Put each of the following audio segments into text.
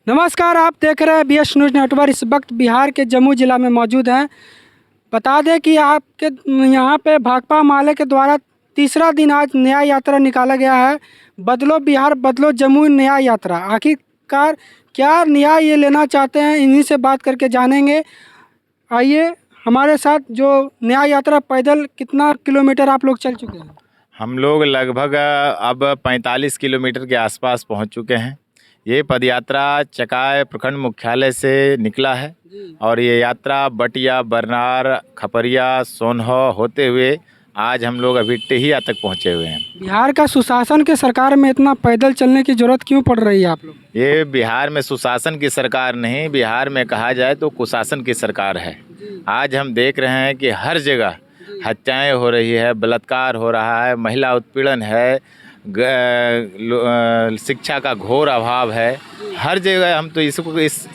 नमस्कार, आप देख रहे हैं BS न्यूज़ नेटवर्क। इस वक्त बिहार के जम्मू जिला में मौजूद हैं। बता दें कि आपके यहाँ पे भाकपा माले के द्वारा तीसरा दिन आज न्याय यात्रा निकाला गया है। बदलो बिहार बदलो जम्मू न्याय यात्रा। आखिरकार क्या न्याय ये लेना चाहते हैं, इन्हीं से बात करके जानेंगे। आइए हमारे साथ। जो न्याय यात्रा पैदल कितना किलोमीटर आप लोग चल चुके हैं? हम लोग लगभग अब 45 किलोमीटर के आसपास पहुंच चुके हैं। ये पदयात्रा चकाय प्रखंड मुख्यालय से निकला है और ये यात्रा बटिया, बरनार, खपरिया, सोनहो होते हुए आज हम लोग अभी टेहिया तक पहुंचे हुए हैं। बिहार का सुशासन के सरकार में इतना पैदल चलने की जरूरत क्यों पड़ रही है आप लोग? ये बिहार में सुशासन की सरकार नहीं, बिहार में कहा जाए तो कुशासन की सरकार है। आज हम देख रहे हैं कि हर जगह हत्याएं हो रही है, बलात्कार हो रहा है, महिला उत्पीड़न है, शिक्षा का घोर अभाव है। हर जगह हम तो इस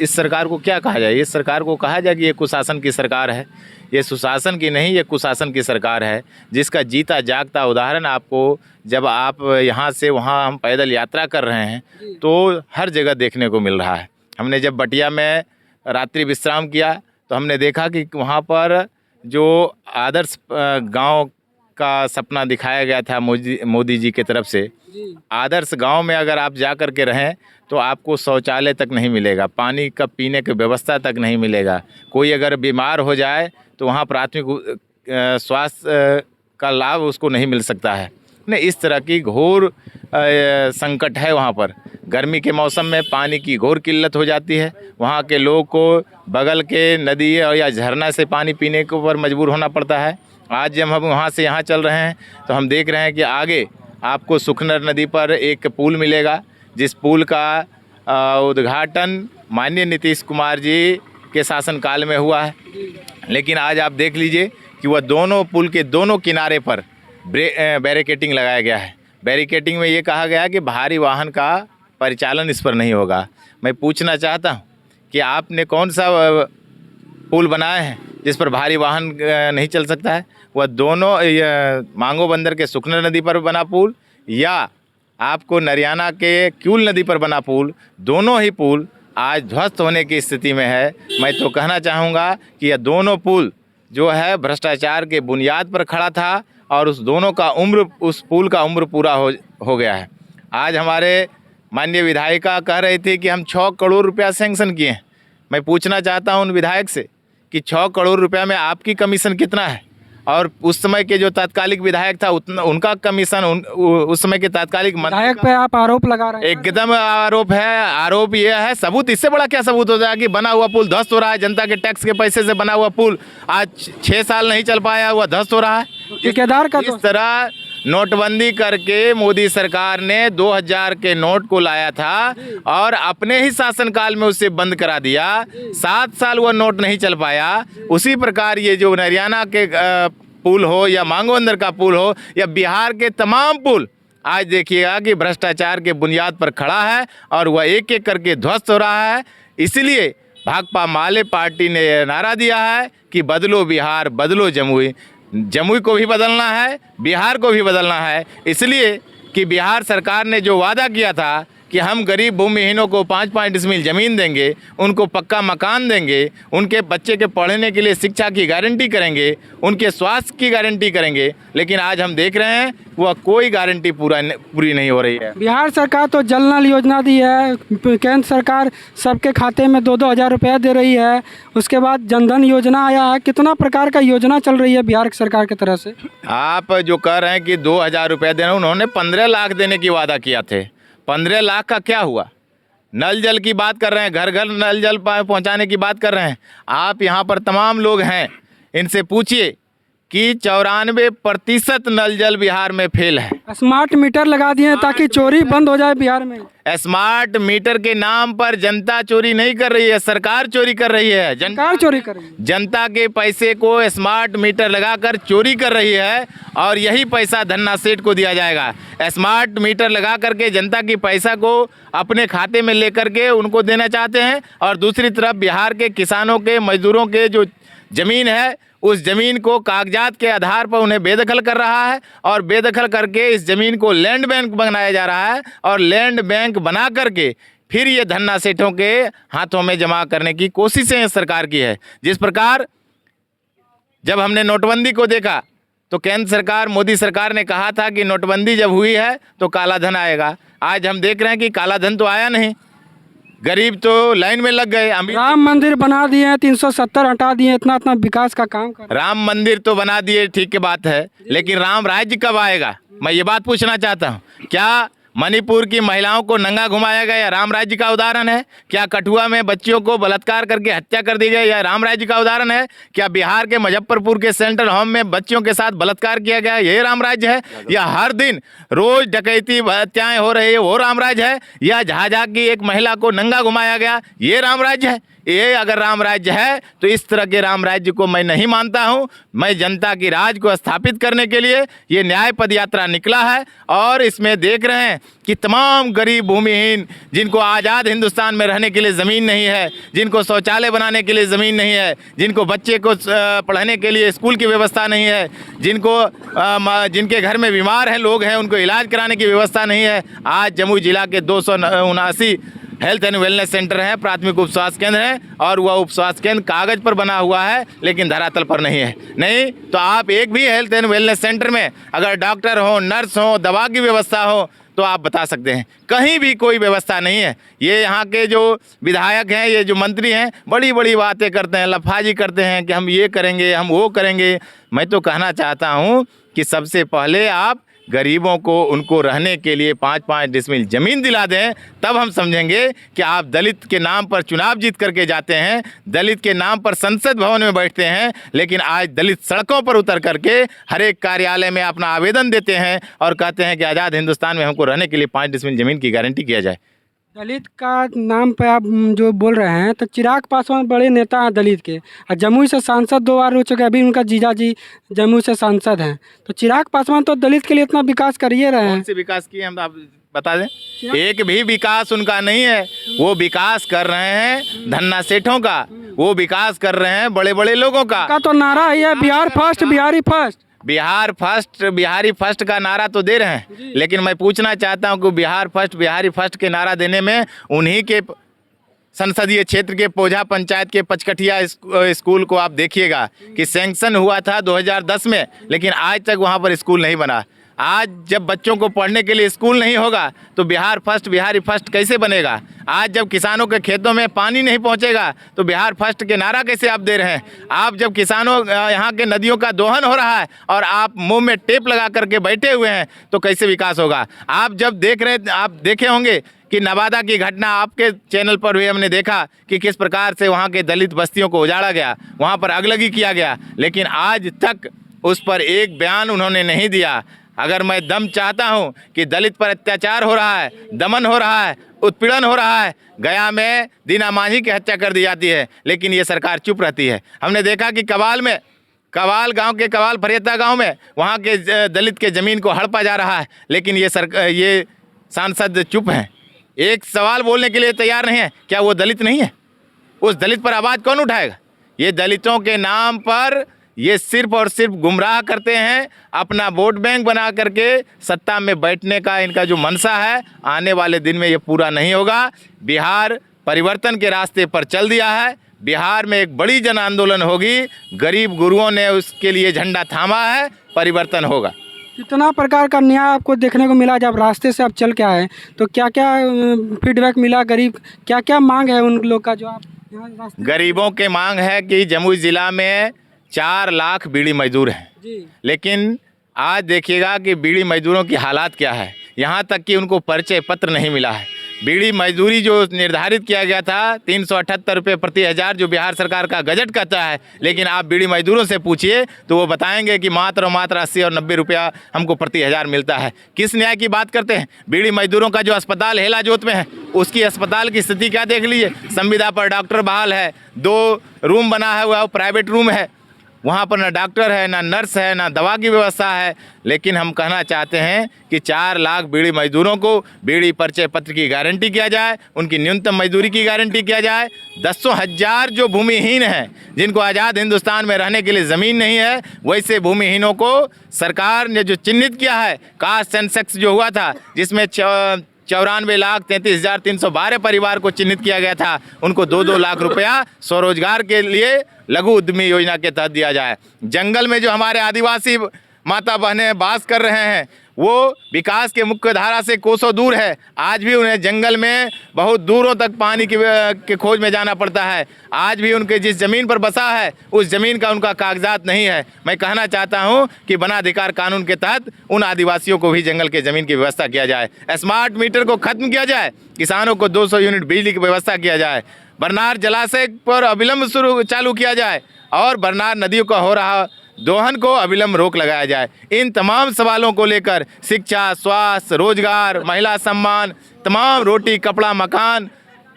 सरकार को क्या कहा जाए? इस सरकार को कहा जाए कि ये कुशासन की सरकार है। ये सुशासन की नहीं, ये कुशासन की सरकार है, जिसका जीता जागता उदाहरण आपको जब आप यहाँ से वहाँ हम पैदल यात्रा कर रहे हैं तो हर जगह देखने को मिल रहा है। हमने जब बटिया में रात्रि विश्राम किया तो हमने देखा कि वहाँ पर जो आदर्श गांव का सपना दिखाया गया था मोदी जी की तरफ से, आदर्श गांव में अगर आप जा कर के रहें तो आपको शौचालय तक नहीं मिलेगा, पानी का पीने की व्यवस्था तक नहीं मिलेगा। कोई अगर बीमार हो जाए तो वहाँ प्राथमिक स्वास्थ्य का लाभ उसको नहीं मिल सकता है। नहीं, इस तरह की घोर संकट है वहाँ पर। गर्मी के मौसम में पानी की घोर किल्लत हो जाती है। वहाँ के लोगों को बगल के नदी और या झरना से पानी पीने के ऊपर मजबूर होना पड़ता है। आज जब हम वहाँ से यहाँ चल रहे हैं तो हम देख रहे हैं कि आगे आपको सुखनर नदी पर एक पुल मिलेगा, जिस पुल का उद्घाटन माननीय नीतीश कुमार जी के शासनकाल में हुआ है। लेकिन आज आप देख लीजिए कि वह दोनों पुल के दोनों किनारे पर बैरिकेटिंग लगाया गया है। बैरिकेटिंग में ये कहा गया है कि भारी वाहन का परिचालन इस पर नहीं होगा। मैं पूछना चाहता हूँ कि आपने कौन सा पुल बनाए हैं जिस पर भारी वाहन नहीं चल सकता है? वह दोनों मांगो बंदर के सुखनर नदी पर बना पुल या आपको नरियाना के क्यूल नदी पर बना पुल, दोनों ही पुल आज ध्वस्त होने की स्थिति में है। मैं तो कहना चाहूँगा कि यह दोनों पुल जो है भ्रष्टाचार के बुनियाद पर खड़ा था और उस पुल का उम्र पूरा हो गया है। आज हमारे माननीय विधायिका कह रही थी कि हम 6 करोड़ रुपया सैंक्शन किए हैं। मैं पूछना चाहता हूं उन विधायक से कि 6 करोड़ रुपया में आपकी कमीशन कितना है? और उस समय के जो तात्कालिक विधायक था उनका कमीशन उस समय के तात्कालिक विधायक पे आप आरोप लगा रहे हैं? एकदम आरोप है। आरोप ये है, सबूत इससे बड़ा क्या सबूत हो जाएगा कि बना हुआ पुल ध्वस्त हो रहा है। जनता के टैक्स के पैसे से बना हुआ पुल आज 6 साल नहीं चल पाया, हुआ ध्वस्त हो रहा है। ठेकेदार का इस तरह नोटबंदी करके मोदी सरकार ने 2000 के नोट को लाया था और अपने ही शासनकाल में उसे बंद करा दिया। 7 साल वह नोट नहीं चल पाया। उसी प्रकार ये जो नरियाना के पुल हो या मांगो बंदर का पुल हो या बिहार के तमाम पुल, आज देखिएगा कि भ्रष्टाचार के बुनियाद पर खड़ा है और वह एक एक करके ध्वस्त हो रहा है। इसलिए भाकपा माले पार्टी ने नारा दिया है कि बदलो बिहार बदलो जमुई। जमुई को भी बदलना है, बिहार को भी बदलना है। इसलिए कि बिहार सरकार ने जो वादा किया था कि हम गरीब भूमिहीनों को 5-5 डिसमिल ज़मीन देंगे, उनको पक्का मकान देंगे, उनके बच्चे के पढ़ने के लिए शिक्षा की गारंटी करेंगे, उनके स्वास्थ्य की गारंटी करेंगे, लेकिन आज हम देख रहे हैं वह कोई गारंटी पूरी नहीं हो रही है। बिहार सरकार तो जल नल योजना दी है, केंद्र सरकार सबके खाते में 2-2 हज़ार रुपया दे रही है। उसके बाद जनधन योजना आया है। कितना प्रकार का योजना चल रही है बिहार सरकार की तरफ से? आप जो कह रहे हैं कि 2000 रुपया देना, उन्होंने 15 लाख देने की वादा किया थे। 15 लाख का क्या हुआ? नल जल की बात कर रहे हैं, घर घर नल जल पहुंचाने की बात कर रहे हैं। आप यहां पर तमाम लोग हैं, इनसे पूछिए कि 94% नल जल बिहार में फेल है। स्मार्ट मीटर लगा दिए हैं ताकि चोरी बंद हो जाए बिहार में। स्मार्ट मीटर के नाम पर जनता चोरी नहीं कर रही है, सरकार चोरी कर रही है। सरकार चोरी कर रही है। जनता के पैसे को स्मार्ट मीटर लगाकर चोरी कर रही है और यही पैसा धन्ना सेठ को दिया जाएगा। स्मार्ट मीटर लगा करके जनता की पैसा को अपने खाते में लेकर के उनको देना चाहते हैं और दूसरी तरफ बिहार के किसानों के, मजदूरों के जो ज़मीन है उस ज़मीन को कागजात के आधार पर उन्हें बेदखल कर रहा है और बेदखल करके इस ज़मीन को लैंड बैंक बनाया जा रहा है और लैंड बैंक बना करके फिर ये धन्ना सेठों के हाथों में जमा करने की कोशिशें इस सरकार की है। जिस प्रकार जब हमने नोटबंदी को देखा तो केंद्र सरकार, मोदी सरकार ने कहा था कि नोटबंदी जब हुई है तो काला धन आएगा। आज हम देख रहे हैं कि काला धन तो आया नहीं, गरीब तो लाइन में लग गए। राम मंदिर बना दिए हैं, 370 हटा दिए, इतना इतना विकास का काम कर। राम मंदिर तो बना दिए, ठीक की बात है, लेकिन राम राज्य कब आएगा? मैं ये बात पूछना चाहता हूँ। क्या मणिपुर की महिलाओं को नंगा घुमाया गया या राम राज्य का उदाहरण है? क्या कठुआ में बच्चियों को बलात्कार करके हत्या कर दी गई या राम राज्य का उदाहरण है? क्या बिहार के मुजफ्फरपुर के सेंट्रल होम में बच्चियों के साथ बलात्कार किया गया, ये राम राज्य है? या हर दिन रोज डकैती हत्याएं हो रही है, वो राम राज्य है? या झाझा की एक महिला को नंगा घुमाया गया, ये राम राज्य है? ये अगर राम राज्य है तो इस तरह के राम राज्य को मैं नहीं मानता हूं। मैं जनता की राज को स्थापित करने के लिए ये न्याय पद यात्रा निकला है और इसमें देख रहे हैं कि तमाम गरीब भूमिहीन, जिनको आज़ाद हिंदुस्तान में रहने के लिए ज़मीन नहीं है, जिनको शौचालय बनाने के लिए ज़मीन नहीं है, जिनको बच्चे को पढ़ने के लिए स्कूल की व्यवस्था नहीं है, जिनके घर में बीमार हैं लोग हैं, उनको इलाज कराने की व्यवस्था नहीं है। आज जमुई जिला के 279 हेल्थ एंड वेलनेस सेंटर है, प्राथमिक उप स्वास्थ्य केंद्र है, और वह उप स्वास्थ्य केंद्र कागज़ पर बना हुआ है लेकिन धरातल पर नहीं है। नहीं तो आप एक भी हेल्थ एंड वेलनेस सेंटर में अगर डॉक्टर हो, नर्स हो, दवा की व्यवस्था हो तो आप बता सकते हैं, कहीं भी कोई व्यवस्था नहीं है। ये यहाँ के जो विधायक हैं, ये जो मंत्री हैं, बड़ी बड़ी बातें करते हैं, लफाजी करते हैं कि हम ये करेंगे, हम वो करेंगे। मैं तो कहना चाहता हूँ कि सबसे पहले आप गरीबों को उनको रहने के लिए 5-5 डिसमिल ज़मीन दिला दें, तब हम समझेंगे कि आप दलित के नाम पर चुनाव जीत करके जाते हैं, दलित के नाम पर संसद भवन में बैठते हैं, लेकिन आज दलित सड़कों पर उतर करके हर एक कार्यालय में अपना आवेदन देते हैं और कहते हैं कि आज़ाद हिंदुस्तान में हमको रहने के लिए 5 डिसमिल ज़मीन की गारंटी किया जाए। दलित का नाम पे आप जो बोल रहे हैं, तो चिराग पासवान बड़े नेता हैं दलित के, और जमुई से सांसद 2 बार हो चुके, अभी उनका जीजा जी जमुई से सांसद हैं। तो चिराग पासवान तो दलित के लिए इतना विकास कर ही रहे हैं। कौन से विकास किए हम आप बता दें? एक भी विकास उनका नहीं है। वो विकास कर रहे हैं धन्ना सेठों का, वो विकास कर रहे हैं बड़े बड़े लोगों का। तो नारा है Bihar first, Bihari first. Bihar first, Bihari first का नारा तो दे रहे हैं, लेकिन मैं पूछना चाहता हूं कि बिहार फर्स्ट, बिहारी फर्स्ट के नारा देने में उन्हीं के संसदीय क्षेत्र के पोझा पंचायत के पचकठिया स्कूल को आप देखिएगा कि सैंक्शन हुआ था 2010 में, लेकिन आज तक वहां पर स्कूल नहीं बना। आज जब बच्चों को पढ़ने के लिए स्कूल नहीं होगा तो बिहार फर्स्ट, बिहारी फर्स्ट कैसे बनेगा? आज जब किसानों के खेतों में पानी नहीं पहुंचेगा तो बिहार फर्स्ट के नारा कैसे आप दे रहे हैं? आप जब किसानों यहाँ के नदियों का दोहन हो रहा है और आप मुंह में टेप लगा करके बैठे हुए हैं तो कैसे विकास होगा? आप जब आप देखे होंगे कि नवादा की घटना आपके चैनल पर भी हमने देखा कि किस प्रकार से वहाँ के दलित बस्तियों को उजाड़ा गया, वहाँ पर अगलगी किया गया, लेकिन आज तक उस पर एक बयान उन्होंने नहीं दिया। अगर मैं दम चाहता हूं कि दलित पर अत्याचार हो रहा है, दमन हो रहा है, उत्पीड़न हो रहा है, गया में दीना मांझी की हत्या कर दी जाती है, लेकिन ये सरकार चुप रहती है। हमने देखा कि कवाल गांव के कवाल फरियता गांव में वहां के दलित के ज़मीन को हड़पा जा रहा है, लेकिन ये सांसद चुप हैं, एक सवाल बोलने के लिए तैयार नहीं है। क्या वो दलित नहीं है? उस दलित पर आवाज़ कौन उठाएगा? ये दलितों के नाम पर ये सिर्फ और सिर्फ गुमराह करते हैं, अपना वोट बैंक बना करके सत्ता में बैठने का इनका जो मनसा है, आने वाले दिन में ये पूरा नहीं होगा। बिहार परिवर्तन के रास्ते पर चल दिया है, बिहार में एक बड़ी जन आंदोलन होगी, गरीब गुरुओं ने उसके लिए झंडा थामा है, परिवर्तन होगा। कितना प्रकार का न्याय आपको देखने को मिला जब रास्ते से आप चल के आए, तो क्या क्या फीडबैक मिला? गरीब क्या क्या मांग है उन लोग का जो आप यहाँ रास्ते? गरीबों के मांग है कि जमुई ज़िला में 4 लाख बीड़ी मजदूर हैं, लेकिन आज देखिएगा कि बीड़ी मजदूरों की हालात क्या है। यहाँ तक कि उनको परिचय पत्र नहीं मिला है। बीड़ी मजदूरी जो निर्धारित किया गया था 378 रुपये प्रति हज़ार, जो बिहार सरकार का गजट कहता है, लेकिन आप बीड़ी मजदूरों से पूछिए तो वो बताएंगे कि मात्र 80 और 90 रुपया हमको प्रति हज़ार मिलता है। किस न्याय की बात करते हैं? बीड़ी मजदूरों का जो अस्पताल हेला जोत में है, उसकी अस्पताल की स्थिति क्या देख लीजिए। संविदा पर डॉक्टर बहाल है, 2 रूम बना है, वह प्राइवेट रूम है, वहाँ पर ना डॉक्टर है, ना नर्स है, ना दवा की व्यवस्था है। लेकिन हम कहना चाहते हैं कि 4 लाख बीड़ी मजदूरों को बीड़ी परिचय पत्र की गारंटी किया जाए, उनकी न्यूनतम मजदूरी की गारंटी किया जाए। 10,000 जो भूमिहीन हैं, जिनको आज़ाद हिंदुस्तान में रहने के लिए ज़मीन नहीं है, वैसे भूमिहीनों को सरकार ने जो चिन्हित किया है, कास्ट सेंसस जो हुआ था जिसमें 94,33,312 परिवार को चिन्हित किया गया था, उनको 2-2 लाख रुपया स्वरोजगार के लिए लघु उद्यमी योजना के तहत दिया जाए। जंगल में जो हमारे आदिवासी माता बहनें वास कर रहे हैं वो विकास के मुख्य धारा से कोसों दूर है। आज भी उन्हें जंगल में बहुत दूरों तक पानी के खोज में जाना पड़ता है। आज भी उनके जिस ज़मीन पर बसा है उस ज़मीन का उनका कागजात नहीं है। मैं कहना चाहता हूं कि वनाधिकार कानून के तहत उन आदिवासियों को भी जंगल के ज़मीन की व्यवस्था किया जाए। स्मार्ट मीटर को ख़त्म किया जाए, किसानों को 200 यूनिट बिजली की व्यवस्था किया जाए, बरनार जलाशय पर अविलंब चालू किया जाए और बरनार नदियों का हो रहा दोहन को अविलंब रोक लगाया जाए। इन तमाम सवालों को लेकर शिक्षा, स्वास्थ्य, रोजगार, महिला सम्मान, तमाम रोटी, कपड़ा, मकान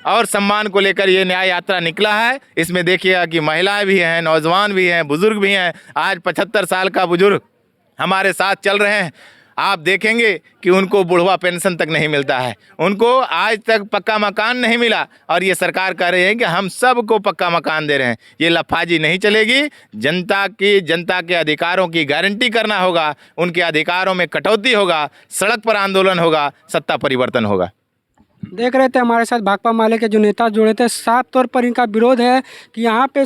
और सम्मान को लेकर ये न्याय यात्रा निकला है। इसमें देखिएगा कि महिलाएं भी हैं, नौजवान भी हैं, बुजुर्ग भी हैं। आज 75 साल का बुजुर्ग हमारे साथ चल रहे हैं। आप देखेंगे कि उनको बुढ़वा पेंशन तक नहीं मिलता है, उनको आज तक पक्का मकान नहीं मिला और ये सरकार कह रही है कि हम सबको पक्का मकान दे रहे हैं। ये लफाजी नहीं चलेगी। जनता के अधिकारों की गारंटी करना होगा, उनके अधिकारों में कटौती होगा, सड़क पर आंदोलन होगा, सत्ता परिवर्तन होगा। देख रहे थे हमारे साथ भाकपा माले के जो नेता जुड़े थे, साफ तौर पर इनका विरोध है कि यहाँ पे